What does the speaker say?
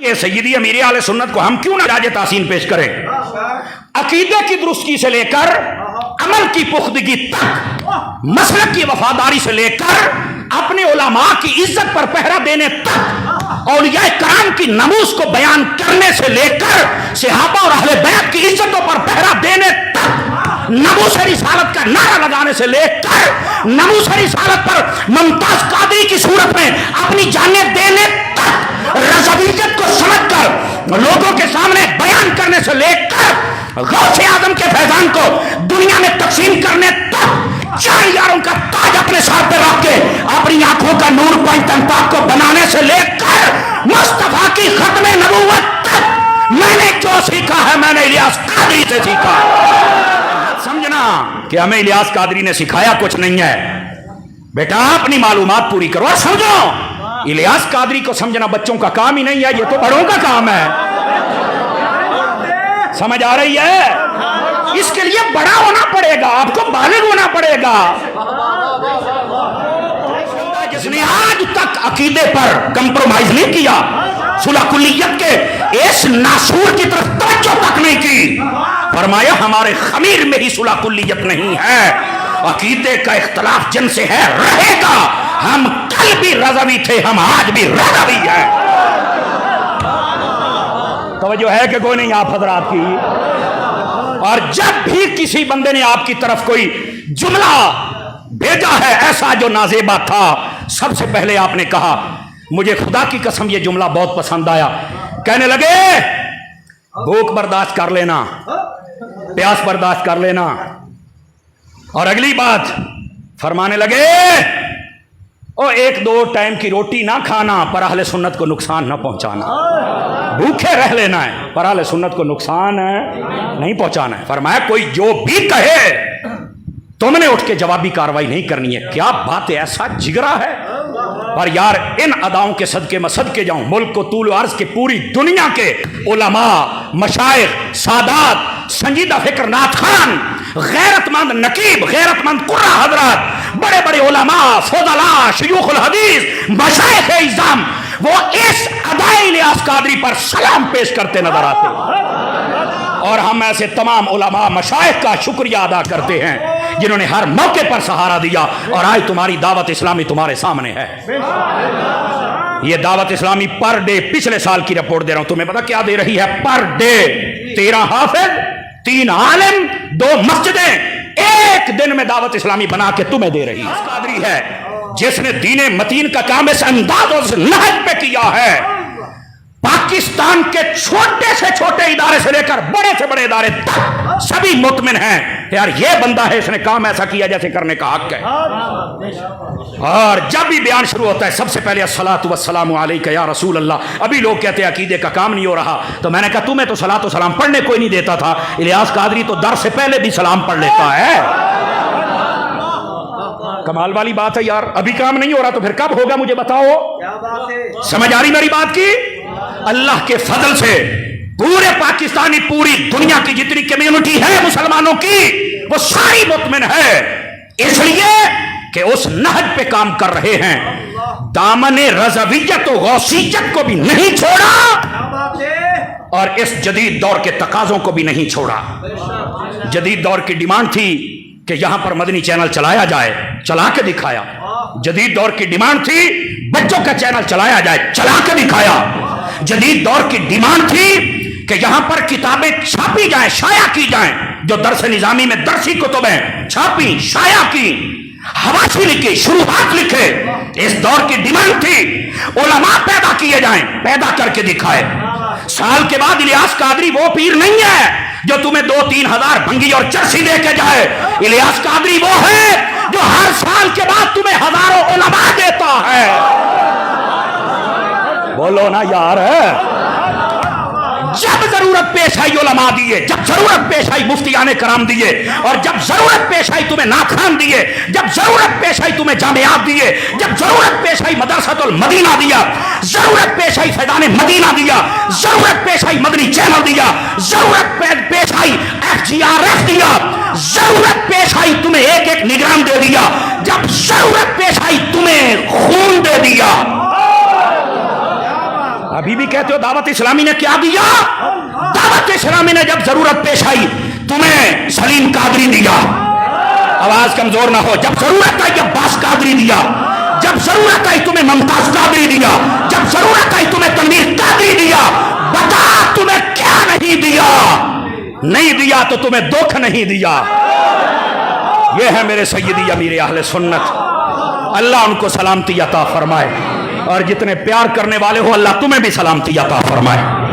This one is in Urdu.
یہ سیدی امیر اہل سنت کو ہم کیوں نہ راج تحسین پیش کریں؟ عقیدے کی درستی سے لے کر عمل کی پختگی تک، مسلک کی وفاداری سے لے کر اپنے علماء کی عزت پر پہرا دینے تک، اولیاء کرام کی نموز کو بیان کرنے سے لے کر صحابہ اور اہل بیت کی عزتوں پر پہرا دینے تک، نموز رسالت کا نعرہ لگانے سے لے کر نموز رسالت پر ممتاز قادری کی صورت میں اپنی جانیں دینے تک، رضویت کو سمجھ کر لوگوں کے سامنے بیان کرنے سے لے کر غوث اعظم کے فیضان کو دنیا میں تقسیم کرنے تک، چار یاروں کا تاج اپنے ساتھ پہ رکھ کے اپنی آنکھوں کا نور پنجتن کو بنانے سے لے کر مصطفیٰ کی ختم نبوت تک میں نے جو سیکھا ہے میں نے الیاس قادری سے سیکھا ہے۔ سمجھنا کہ ہمیں الیاس قادری نے سکھایا کچھ نہیں ہے، بیٹا اپنی معلومات پوری کرو اور سمجھو۔ الیاس قادری کو سمجھنا بچوں کا کام ہی نہیں ہے، یہ تو بڑوں کا کام ہے۔ سمجھ آ رہی ہے؟ اس کے لیے بڑا ہونا پڑے گا، آپ کو بالغ ہونا پڑے گا۔ جس نے آج تک عقیدے پر کمپرومائز نہیں کیا، صلح کلیت کے اس ناسور کی طرف توجہ تک نہیں کی، فرمایا ہمارے خمیر میں ہی صلح کلیت نہیں ہے۔ عقیدے کا اختلاف جن سے ہے رہے گا، ہم کل بھی رضوی تھے، ہم آج بھی رضوی ہیں۔ توجہ ہے کہ کوئی نہیں آپ حضرات کی؟ اور جب بھی کسی بندے نے آپ کی طرف کوئی جملہ بھیجا ہے ایسا جو نازیبا تھا، سب سے پہلے آپ نے کہا مجھے خدا کی قسم یہ جملہ بہت پسند آیا، کہنے لگے بھوک برداشت کر لینا، پیاس برداشت کر لینا، اور اگلی بات فرمانے لگے اور ایک دو ٹائم کی روٹی نہ کھانا پر اہل سنت کو نقصان نہ پہنچانا، بھوکے رہ لینا ہے پر اہل سنت کو نقصان نہیں پہنچانا ہے۔ فرمایا کوئی جو بھی کہے تم نے اٹھ کے جوابی کاروائی نہیں کرنی ہے۔ کیا بات ہے، ایسا جگرا ہے۔ اور یار ان اداؤں کے صدقے میں صدقے جاؤں، ملک کو طول و عرض کے پوری دنیا کے علماء، مشائخ، سادات، سنجیدہ فکر نعت خان، غیرت مند نقیب، غیرت مند قرہ حضرات، بڑے بڑے علماء، فضلاء، شیوخ الحدیث، مشائخ اعظام، وہ اس ادائے الیاس قادری پر سلام پیش کرتے نظر آتے ہیں۔ اور ہم ایسے تمام علماء مشائخ کا شکریہ ادا کرتے ہیں جنہوں نے ہر موقع پر سہارا دیا، اور آج تمہاری دعوت اسلامی تمہارے سامنے ہے۔ یہ دعوت اسلامی پر ڈے، پچھلے سال کی رپورٹ دے رہا ہوں تمہیں، پتا کیا دے رہی ہے پر ڈے؟ 13 حافظ، 3 عالم، 2 مسجدیں ایک دن میں دعوت اسلامی بنا کے تمہیں دے رہی ہے۔ قادری ہے جس نے دین متین کا کام اس انداز اور نہج پہ کیا ہے۔ پاکستان کے چھوٹے سے چھوٹے ادارے سے لے کر بڑے سے بڑے ادارے تک سبھی مطمئن ہیں یار یہ بندہ ہے، اس نے کام ایسا کیا جیسے کرنے کا حق ہے۔ اور جب بھی بیان شروع ہوتا ہے سب سے پہلے الصلاۃ والسلام علیک یا رسول اللہ۔ ابھی لوگ کہتے ہیں عقیدے کا کام نہیں ہو رہا، تو میں نے کہا تمہیں تو صلاۃ و سلام پڑھنے کوئی نہیں دیتا تھا، الیاس قادری تو در سے پہلے بھی سلام پڑھ لیتا ہے۔ کمال والی بات ہے یار، ابھی کام نہیں ہو رہا تو پھر کب ہوگا مجھے بتاؤ؟ سمجھ آ رہی میری بات کی؟ اللہ کے فضل سے پورے پاکستانی، پوری دنیا کی جتنی کمیونٹی ہے مسلمانوں کی، وہ ساری مطمئن ہے، اس لیے کہ اس نہج پہ کام کر رہے ہیں۔ دامن رضویت و غوثیت کو بھی نہیں چھوڑا، اور اس جدید دور کے تقاضوں کو بھی نہیں چھوڑا۔ جدید دور کی ڈیمانڈ تھی کہ یہاں پر مدنی چینل چلایا جائے، چلا کے دکھایا۔ جدید دور کی ڈیمانڈ تھی بچوں کا چینل چلایا جائے، چلا کے دکھایا۔ جدید دور کی ڈیمانڈ تھی کہ یہاں پر کتابیں چھاپی جائیں، شائع کی جائیں، جو درس نظامی میں درسی کتبیں چھاپی، شائع کی، حواشی لکھے، شروحات لکھے۔ اس دور کی ڈیمانڈ تھی علماء پیدا کیے جائیں، پیدا کر کے دکھائے۔ سال کے بعد الیاس قادری وہ پیر نہیں ہے جو تمہیں 2-3 ہزار بھنگی اور چرسی دے کے جائے۔ الیاس قادری وہ ہے جو ہر سال کے بعد تمہیں ہزاروں علماء دیتا ہے۔ بولو نا یار، جب ضرورت پیش آئی علماء دیے، جب ضرورت پیش آئی مفتیان کرام دیے، اور جب ضرورت پیش آئی تمہیں ناخان دیے، جب ضرورت پیش آئی تمہیں جامعات دیے، جب ضرورت پیش آئی مدرسۃ المدینہ دیا، ضرورت پیش آئی فیضان مدینہ دیا، ضرورت پیش آئی مدنی چینل دیا، ضرورت پیش آئی FGRF دیا، ضرورت پیش آئی تمہیں ایک ایک نگران دے دیا، جب ضرورت پیش آئی تمہیں خون دے دیا۔ ابھی بھی کہتے ہو دعوت اسلامی نے کیا دیا؟ دعوت اسلامی نے جب ضرورت پیش آئی تمہیں سلیم قادری دیا، آواز کمزور نہ ہو، جب ضرورت آئی عباس قادری دیا، جب ضرورت آئی تمہیں ممتاز قادری دیا، جب ضرورت آئی تمہیں تنویر قادری دیا، بتا تمہیں کیا نہیں دیا؟ نہیں دیا تو تمہیں دکھ نہیں دیا۔ یہ ہے میرے سیدی امیر اہل سنت، اللہ ان کو سلامتی عطا فرمائے، اور جتنے پیار کرنے والے ہو اللہ تمہیں بھی سلامتی عطا فرمائے۔